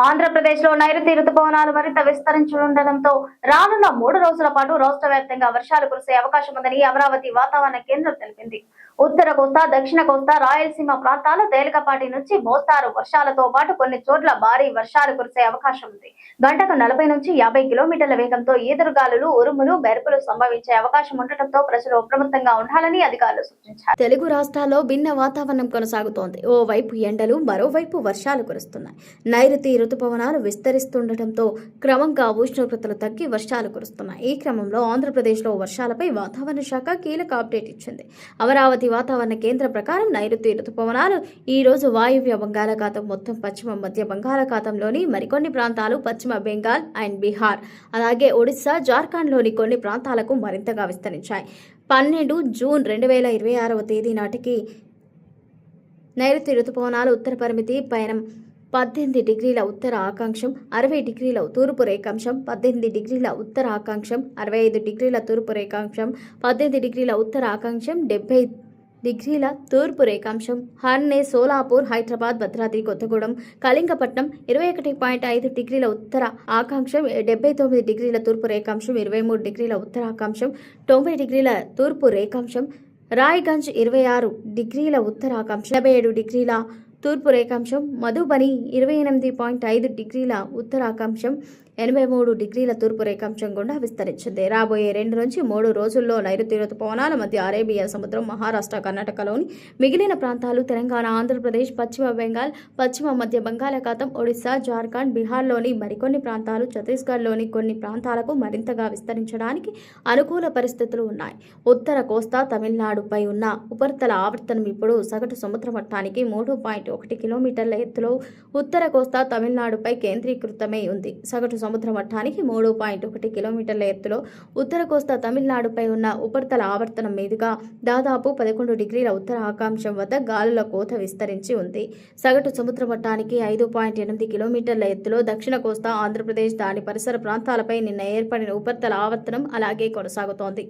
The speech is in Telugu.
ఆంధ్రప్రదేశ్లో నైరుతి రుతుపవనాలు మరింత విస్తరించనుండటంతో రానున్న 3 రోజుల పాటు రాష్ట్ర వ్యాప్తంగా వర్షాలు కురిసే అవకాశం ఉందని అమరావతి వాతావరణ కేంద్రం తెలిపింది. ఉత్తర కోస్తా, దక్షిణ కోస్తా, రాయలసీమ ప్రాంతాల్లో తేలికపాటి నుంచి మోస్తారు వర్షాలతో పాటు కొన్ని చోట్ల భారీ వర్షాలు కురిసే అవకాశం ఉంది. గంటకు 40 నుంచి 50 కిలోమీటర్ల వేగంతో ఈదురుగాలులు, ఉరుములు, మెరుపులు సంభవించే అవకాశం ఉండటంతో ప్రజలు అప్రమత్తంగా ఉండాలని అధికారులు సూచించారు. తెలుగు రాష్ట్రాల్లో భిన్న వాతావరణం కొనసాగుతోంది. ఓవైపు ఎండలు, మరోవైపు వర్షాలు కురుస్తున్నాయి. నైరుతి రుతుపవనాలు విస్తరిస్తుండటంతో క్రమంగా ఉష్ణోగ్రతలు తగ్గి వర్షాలు కురుస్తున్నాయి. ఈ క్రమంలో ఆంధ్రప్రదేశ్లో వర్షాలపై వాతావరణ శాఖ కీలక అప్డేట్ ఇచ్చింది. అమరావతి వాతావరణ కేంద్రం ప్రకారం నైరుతి రుతుపవనాలు ఈ రోజు వాయువ్య బంగాళాఖాతం, మొత్తం పశ్చిమ మధ్య బంగాళాఖాతంలోని మరికొన్ని ప్రాంతాలు, పశ్చిమ బెంగాల్ అండ్ బీహార్, అలాగే ఒడిశా, జార్ఖండ్లోని కొన్ని ప్రాంతాలకు మరింతగా విస్తరించాయి. 12 జూన్ 2026 తేదీ నాటికి నైరుతి రుతుపవనాలు ఉత్తర పరిమితి పయనం 18 డిగ్రీల ఉత్తర అక్షాంశం, 60 డిగ్రీల తూర్పు రేఖాంశం, 18 డిగ్రీల ఉత్తర అక్షాంశం, 65 డిగ్రీల తూర్పు రేఖాంశం, 18 డిగ్రీల ఉత్తర అక్షాంశం, 70 డిగ్రీల తూర్పు రేఖాంశం, హర్నే, సోలాపూర్, హైదరాబాద్, భద్రాద్రి కొత్తగూడెం, కళింగపట్నం, 21.5 డిగ్రీల ఉత్తర అక్షాంశం, 79 డిగ్రీల తూర్పు రేఖాంశం, 23 డిగ్రీల ఉత్తర అక్షాంశం, 90 డిగ్రీల తూర్పు రేఖాంశం, రాయ్గంజ్ 26 డిగ్రీల ఉత్తర అక్షాంశం, 57 డిగ్రీల తూర్పు రేఖాంశం, మధుబని 28.5 డిగ్రీల ఉత్తర అక్షాంశం, 83 డిగ్రీల తూర్పు రేఖాంశం గుండా విస్తరించింది. రాబోయే 2 నుంచి 3 రోజుల్లో నైరుతి రుతుపవనాల మధ్య అరేబియా సముద్రం, మహారాష్ట్ర, కర్ణాటకలోని మిగిలిన ప్రాంతాలు, తెలంగాణ, ఆంధ్రప్రదేశ్, పశ్చిమ బెంగాల్, పశ్చిమ మధ్య బంగాళాఖాతం, ఒడిశా, జార్ఖండ్, బీహార్లోని మరికొన్ని ప్రాంతాలు, ఛత్తీస్గఢ్లోని కొన్ని ప్రాంతాలకు మరింతగా విస్తరించడానికి అనుకూల పరిస్థితులు ఉన్నాయి. ఉత్తర కోస్తా, తమిళనాడుపై ఉన్న ఉపరితల ఆవర్తనం ఇప్పుడు సగటు సముద్ర మట్టానికి 3.1 కిలోమీటర్ల ఎత్తులో ఉత్తర కోస్తా, తమిళనాడుపై కేంద్రీకృతమై ఉంది. సగటు సముద్ర మట్టానికి 3.1 కిలోమీటర్ల ఎత్తులో ఉత్తర కోస్తా, తమిళనాడుపై ఉన్న ఉపరితల ఆవర్తనం మీదుగా దాదాపు 11 డిగ్రీల ఉత్తర అక్షాంశం వద్ద గాలుల కోత విస్తరించి ఉంది. సగటు సముద్ర మట్టానికి 5.8 కిలోమీటర్ల ఎత్తులో దక్షిణ కోస్తా, ఆంధ్రప్రదేశ్, దాని పరిసర ప్రాంతాలపై నిన్న ఏర్పడిన ఉపరితల ఆవర్తనం అలాగే కొనసాగుతోంది.